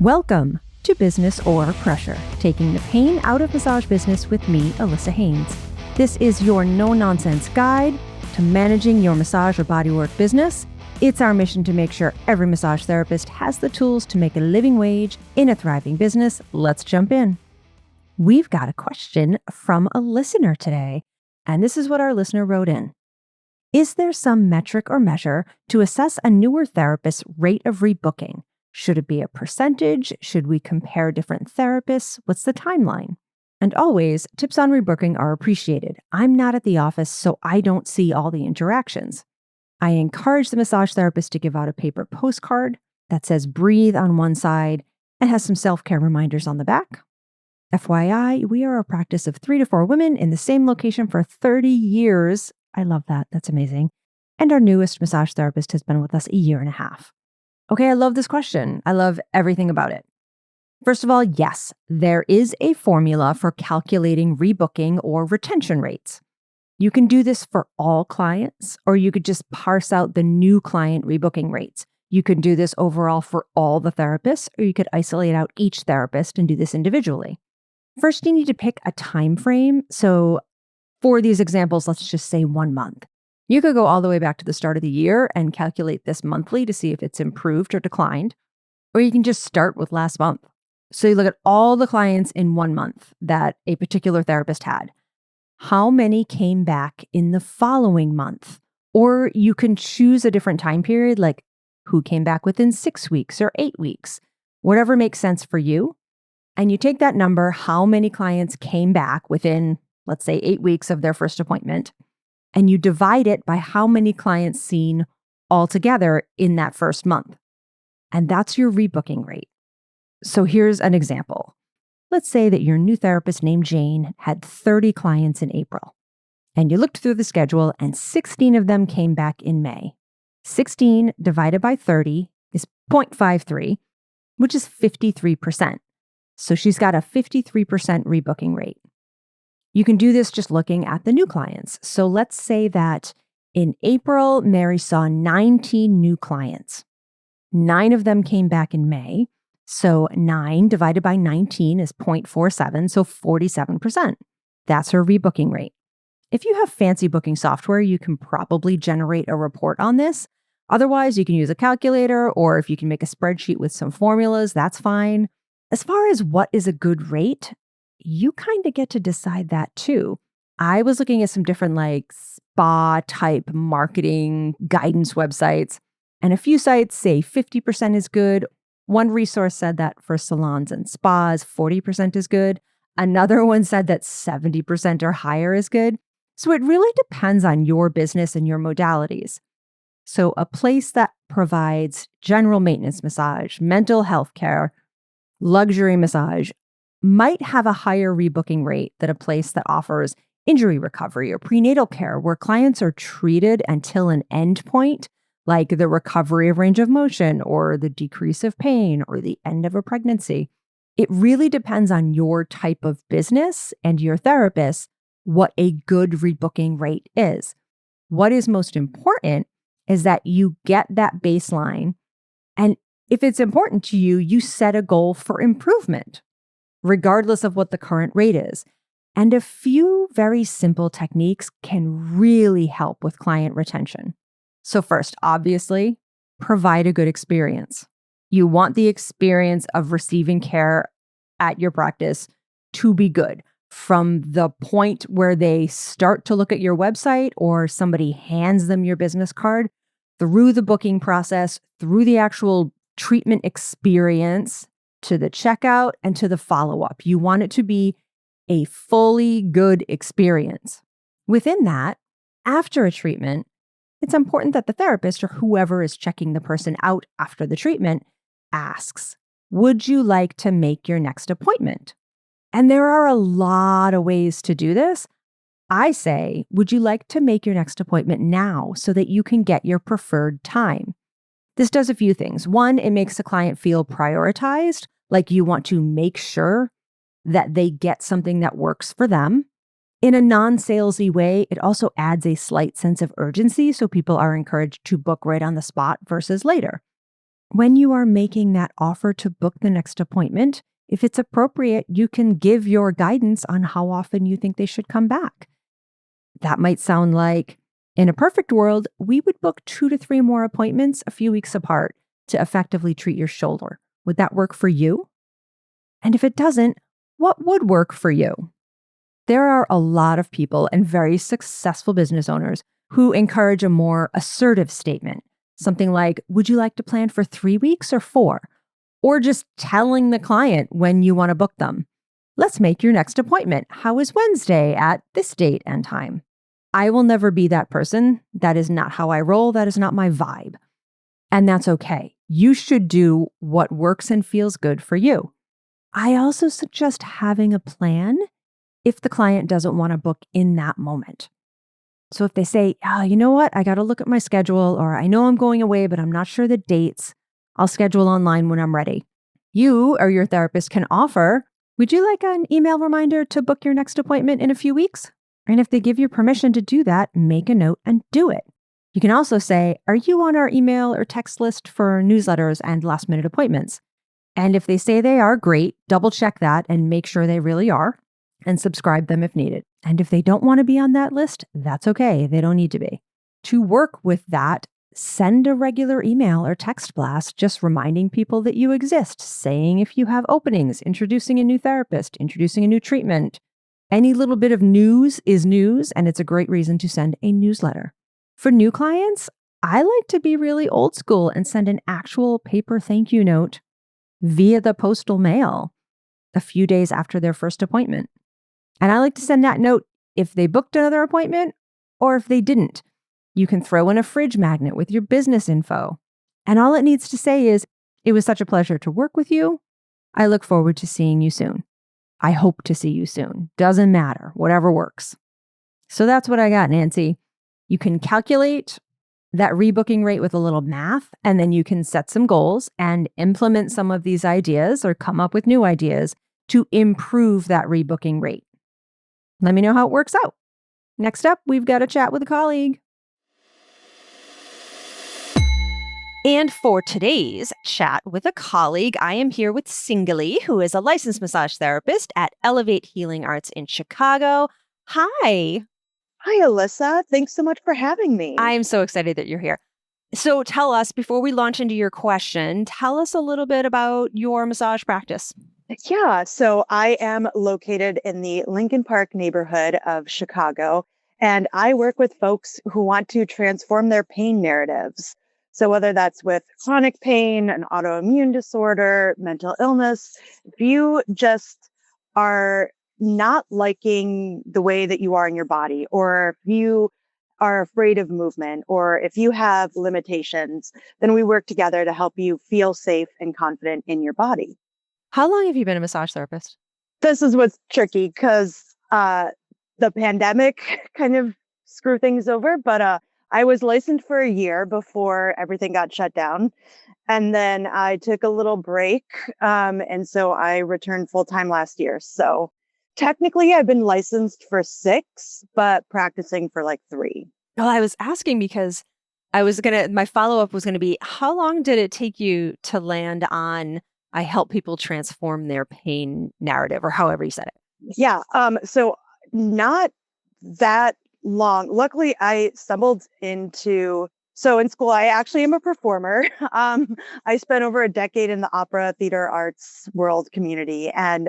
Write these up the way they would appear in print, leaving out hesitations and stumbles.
Welcome to Business or Pressure, taking the pain out of massage business with me, Allissa Haines. This is your no-nonsense guide to managing your massage or bodywork business. It's our mission to make sure every massage therapist has the tools to make a living wage in a thriving business. Let's jump in. We've got a question from a listener today, and this is what our listener wrote in. Is there some metric or measure to assess a newer therapist's rate of rebooking? Should it be a percentage? Should we compare different therapists? What's the timeline? And always, tips on rebooking are appreciated. I'm not at the office, so I don't see all the interactions. I encourage the massage therapist to give out a paper postcard that says breathe on one side and has some self-care reminders on the back. FYI, we are a practice of 3 to 4 women in the same location for 30 years. I love that. That's amazing. And our newest massage therapist has been with us a year and a half. Okay, I love this question. I love everything about it. First of all, yes, there is a formula for calculating rebooking or retention rates. You can do this for all clients, or you could just parse out the new client rebooking rates. You can do this overall for all the therapists, or you could isolate out each therapist and do this individually. First, you need to pick a time frame. So for these examples, let's just say 1 month. You could go all the way back to the start of the year and calculate this monthly to see if it's improved or declined, or you can just start with last month. So you look at all the clients in 1 month that a particular therapist had. How many came back in the following month? Or you can choose a different time period, like who came back within 6 weeks or 8 weeks, whatever makes sense for you. And you take that number, how many clients came back within, let's say, 8 weeks of their first appointment, and you divide it by how many clients seen altogether in that first month. And that's your rebooking rate. So here's an example. Let's say that your new therapist named Jane had 30 clients in April, and you looked through the schedule and 16 of them came back in May. 16 divided by 30 is 0.53, which is 53%. So she's got a 53% rebooking rate. You can do this just looking at the new clients. So let's say that in April, Mary saw 19 new clients. 9 of them came back in May. So 9 divided by 19 is 0.47, so 47%. That's her rebooking rate. If you have fancy booking software, you can probably generate a report on this. Otherwise, you can use a calculator, or if you can make a spreadsheet with some formulas, that's fine. As far as what is a good rate, you kind of get to decide that too. I was looking at some different spa type marketing guidance websites, and a few sites say 50% is good. One resource said that for salons and spas, 40% is good. Another one said that 70% or higher is good. So it really depends on your business and your modalities. So a place that provides general maintenance massage, mental health care, luxury massage might have a higher rebooking rate than a place that offers injury recovery or prenatal care, where clients are treated until an end point, like the recovery of range of motion or the decrease of pain or the end of a pregnancy. It really depends on your type of business and your therapist what a good rebooking rate is. What is most important is that you get that baseline, and if it's important to you, you set a goal for improvement, regardless of what the current rate is. And a few very simple techniques can really help with client retention. So first, obviously, provide a good experience. You want the experience of receiving care at your practice to be good. From the point where they start to look at your website or somebody hands them your business card, through the booking process, through the actual treatment experience, to the checkout, and to the follow-up. You want it to be a fully good experience. Within that, after a treatment, it's important that the therapist or whoever is checking the person out after the treatment asks, would you like to make your next appointment? And there are a lot of ways to do this. I say, would you like to make your next appointment now so that you can get your preferred time? This does a few things. One, it makes the client feel prioritized, like you want to make sure that they get something that works for them. In a non-salesy way, it also adds a slight sense of urgency, so people are encouraged to book right on the spot versus later. When you are making that offer to book the next appointment, if it's appropriate, you can give your guidance on how often you think they should come back. That might sound like, in a perfect world, we would book 2 to 3 more appointments a few weeks apart to effectively treat your shoulder. Would that work for you? And if it doesn't, what would work for you? There are a lot of people and very successful business owners who encourage a more assertive statement. Something like, would you like to plan for 3 weeks or 4? Or just telling the client when you want to book them. Let's make your next appointment. How is Wednesday at this date and time? I will never be that person. That is not how I roll. That is not my vibe. And that's okay. You should do what works and feels good for you. I also suggest having a plan if the client doesn't want to book in that moment. So if they say, oh, you know what, I got to look at my schedule, or I know I'm going away, but I'm not sure the dates, I'll schedule online when I'm ready. You or your therapist can offer, would you like an email reminder to book your next appointment in a few weeks? And if they give you permission to do that, make a note and do it. You can also say, are you on our email or text list for newsletters and last minute appointments? And if they say they are, great, double check that and make sure they really are, and subscribe them if needed. And if they don't want to be on that list, that's okay. They don't need to be. To work with that, send a regular email or text blast just reminding people that you exist, saying if you have openings, introducing a new therapist, introducing a new treatment. Any little bit of news is news, and it's a great reason to send a newsletter. For new clients, I like to be really old school and send an actual paper thank you note via the postal mail a few days after their first appointment. And I like to send that note if they booked another appointment or if they didn't. You can throw in a fridge magnet with your business info. And all it needs to say is, it was such a pleasure to work with you. I look forward to seeing you soon. I hope to see you soon. Doesn't matter, whatever works. So that's what I got, Nancy. You can calculate that rebooking rate with a little math, and then you can set some goals and implement some of these ideas or come up with new ideas to improve that rebooking rate. Let me know how it works out. Next up, we've got a chat with a colleague. And for today's chat with a colleague, I am here with Singali, who is a licensed massage therapist at Elevate Healing Arts in Chicago. Hi. Hi, Allissa. Thanks so much for having me. I'm so excited that you're here. So tell us, before we launch into your question, tell us a little bit about your massage practice. Yeah, so I am located in the Lincoln Park neighborhood of Chicago, and I work with folks who want to transform their pain narratives. So whether that's with chronic pain, an autoimmune disorder, mental illness, if you just are not liking the way that you are in your body, or if you are afraid of movement, or if you have limitations, then we work together to help you feel safe and confident in your body. How long have you been a massage therapist? This is what's tricky because the pandemic kind of screwed things over, but I was licensed for a year before everything got shut down. And then I took a little break. And so I returned full time last year. So technically I've been licensed for 6, but practicing for like 3. Well, I was asking because my follow-up was going to be, how long did it take you to land on I help people transform their pain narrative, or however you said it? Yeah. So not that long. Luckily, I stumbled into, so in school, I actually am a performer. I spent over a decade in the opera, theater, arts world community. And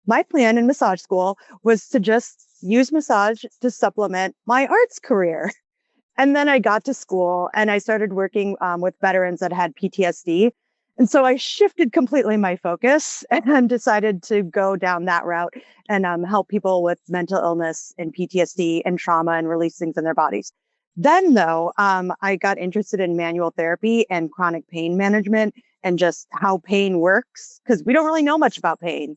my plan in massage school was to just use massage to supplement my arts career. And then I got to school and I started working with veterans that had PTSD. And so I shifted completely my focus and decided to go down that route and help people with mental illness and PTSD and trauma and release things in their bodies. Then, though, I got interested in manual therapy and chronic pain management and just how pain works, because we don't really know much about pain.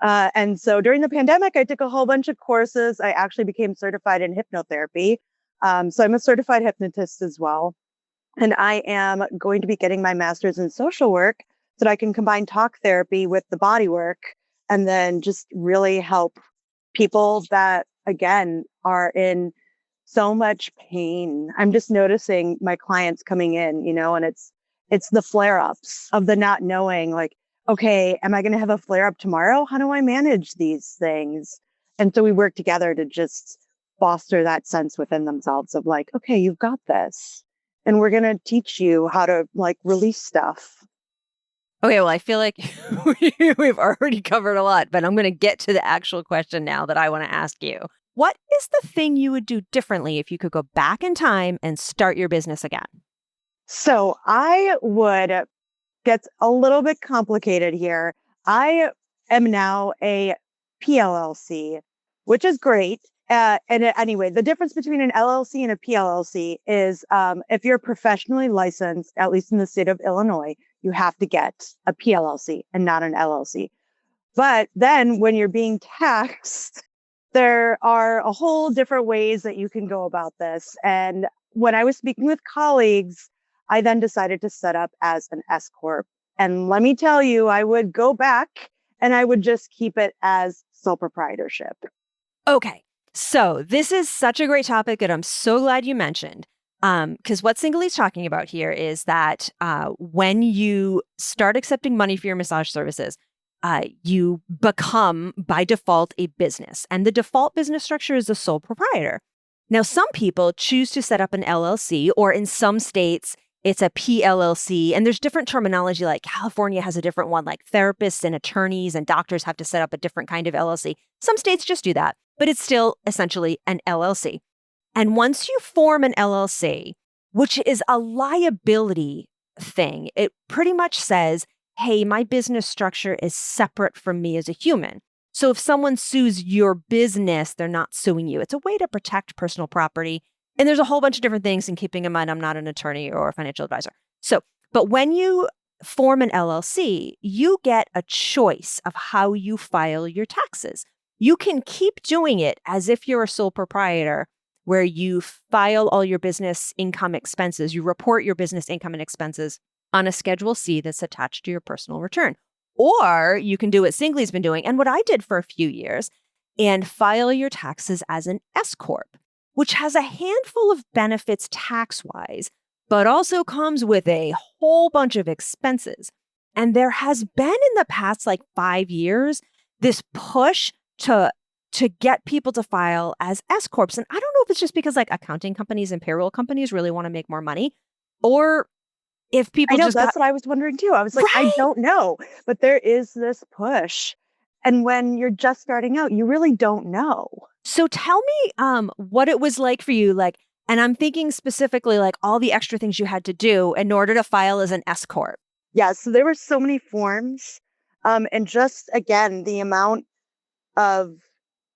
And so during the pandemic, I took a whole bunch of courses. I actually became certified in hypnotherapy. So I'm a certified hypnotist as well. And I am going to be getting my master's in social work so that I can combine talk therapy with the body work and then just really help people that, again, are in so much pain. I'm just noticing my clients coming in, and it's the flare-ups of the not knowing, like, okay, am I going to have a flare-up tomorrow? How do I manage these things? And so we work together to just foster that sense within themselves of like, okay, you've got this. And we're going to teach you how to like release stuff. Okay, well, I feel like we've already covered a lot, but I'm going to get to the actual question now that I want to ask you. What is the thing you would do differently if you could go back in time and start your business again? So I would get a little bit complicated here. I am now a PLLC, which is great. Anyway, the difference between an LLC and a PLLC is if you're professionally licensed, at least in the state of Illinois, you have to get a PLLC and not an LLC. But then when you're being taxed, there are a whole different ways that you can go about this. And when I was speaking with colleagues, I then decided to set up as an S Corp. And let me tell you, I would go back and I would just keep it as sole proprietorship. Okay. So this is such a great topic that I'm so glad you mentioned. Because what Singly's talking about here is that when you start accepting money for your massage services, you become by default a business. And the default business structure is a sole proprietor. Now, some people choose to set up an LLC, or in some states, it's a PLLC. And there's different terminology, like California has a different one, like therapists and attorneys and doctors have to set up a different kind of LLC. Some states just do that, but it's still essentially an LLC. And once you form an LLC, which is a liability thing, it pretty much says, hey, my business structure is separate from me as a human. So if someone sues your business, they're not suing you. It's a way to protect personal property. And there's a whole bunch of different things, and keeping in mind, I'm not an attorney or a financial advisor. But when you form an LLC, you get a choice of how you file your taxes. You can keep doing it as if you're a sole proprietor, where you file all your business income expenses. You report your business income and expenses on a Schedule C that's attached to your personal return. Or you can do what Singly's been doing, and what I did for a few years, and file your taxes as an S Corp, which has a handful of benefits tax-wise, but also comes with a whole bunch of expenses. And there has been in the past 5 years, this push to get people to file as S Corps. And I don't know if it's just because accounting companies and payroll companies really want to make more money, or if people that's what I was wondering too. I was like, right? I don't know, but there is this push. And when you're just starting out, you really don't know. So tell me what it was like for you, and I'm thinking specifically all the extra things you had to do in order to file as an S Corp. Yeah, so there were so many forms. And just, again, the amount of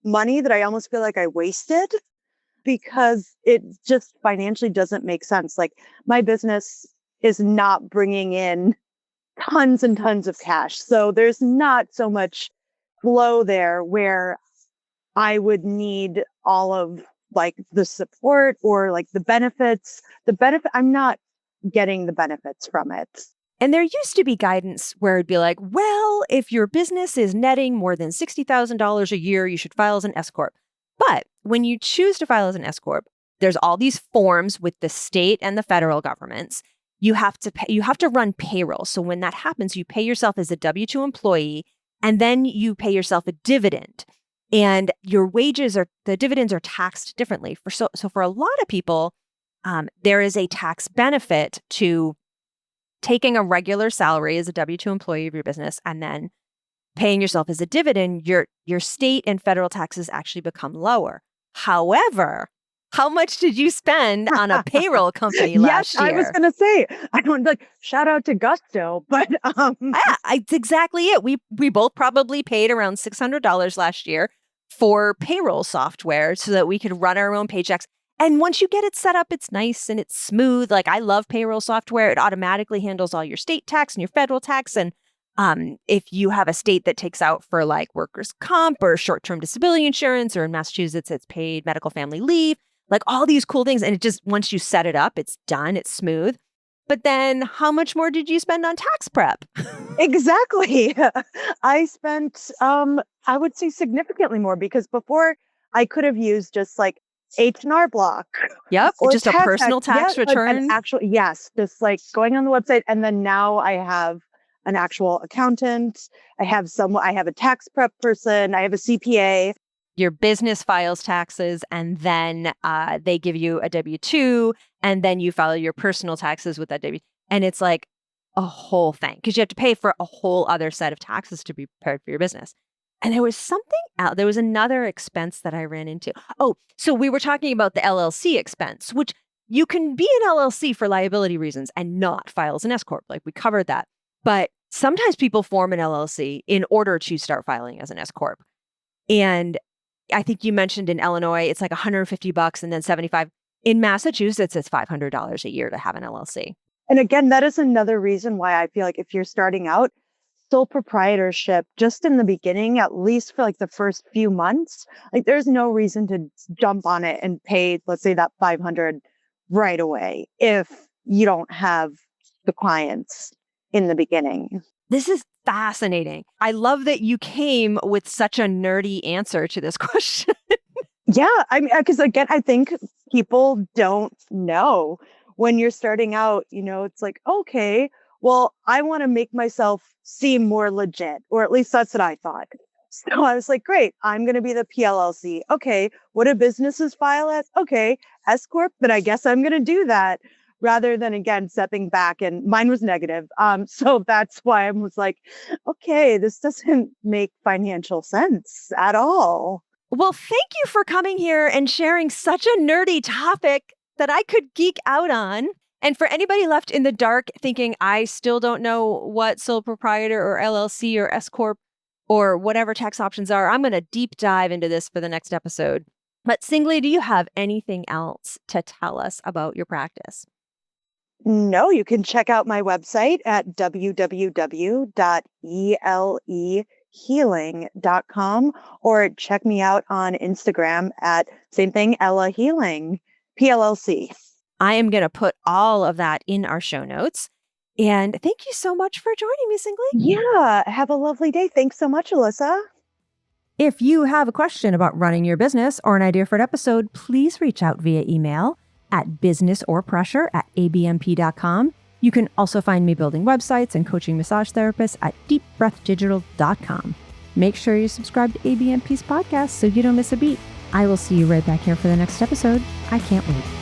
money that I almost feel like I wasted because it just financially doesn't make sense. My business is not bringing in tons and tons of cash. So there's not so much flow there where I would need all of the support or the benefits. I'm not getting the benefits from it. And there used to be guidance where it'd be like, well, if your business is netting more than $60,000 a year, you should file as an S Corp. But when you choose to file as an S Corp, there's all these forms with the state and the federal governments. You have to run payroll. So when that happens, you pay yourself as a W-2 employee, and then you pay yourself a dividend. And your the dividends are taxed differently. So for a lot of people, there is a tax benefit to taking a regular salary as a W-2 employee of your business and then paying yourself as a dividend. Your state and federal taxes actually become lower. However, how much did you spend on a payroll company last year? Yes, I was going to say, I don't shout out to Gusto, but it's exactly it. We both probably paid around $600 last year for payroll software so that we could run our own paychecks. And once you get it set up, it's nice and it's smooth. I love payroll software. It automatically handles all your state tax and your federal tax. And if you have a state that takes out for workers' comp or short-term disability insurance, or in Massachusetts, it's paid medical family leave, all these cool things. And it just, once you set it up, it's done. It's smooth. But then how much more did you spend on tax prep? Exactly. I spent, I would say significantly more because before I could have used just like H&R Block Yep. or Just a personal tax an return. actual, yes, just like going on the website. And then now I have an actual accountant. I have a tax prep person. I have a CPA. Your business files taxes, and then they give you a W-2, and then you file your personal taxes with that W. And it's like a whole thing because you have to pay for a whole other set of taxes to be prepared for your business. And there was something else. There was another expense that I ran into. Oh, so we were talking about the LLC expense, which you can be an LLC for liability reasons and not file as an S Corp. Like we covered that. But sometimes people form an LLC in order to start filing as an S Corp. And I think you mentioned in Illinois, it's like $150 and then $75. In Massachusetts, it's $500 a year to have an LLC. And again, that is another reason why I feel like if you're starting out, sole proprietorship, just in the beginning, at least for like the first few months, like there's no reason to jump on it and pay, let's say that $500 right away if you don't have the clients in the beginning. This is fascinating. I love that you came with such a nerdy answer to this question. Yeah, I mean, because again, I think people don't know when you're starting out, it's like, okay, well, I want to make myself seem more legit, or at least that's what I thought. So I was like, great, I'm going to be the PLLC. Okay, what do businesses file as? Okay, S Corp, but I guess I'm going to do that rather than, again, stepping back. And mine was negative. So that's why I was like, okay, this doesn't make financial sense at all. Well, thank you for coming here and sharing such a nerdy topic that I could geek out on. And for anybody left in the dark thinking, I still don't know what sole proprietor or LLC or S Corp or whatever tax options are, I'm going to deep dive into this for the next episode. But Singly, do you have anything else to tell us about your practice? No, you can check out my website at www.elehealing.com or check me out on Instagram at same thing, Ella Healing, PLLC. I am going to put all of that in our show notes. And thank you so much for joining me, Singly. Yeah, have a lovely day. Thanks so much, Allissa. If you have a question about running your business or an idea for an episode, please reach out via email at businessorpressure@abmp.com. You can also find me building websites and coaching massage therapists at deepbreathdigital.com. Make sure you subscribe to ABMP's podcast so you don't miss a beat. I will see you right back here for the next episode. I can't wait.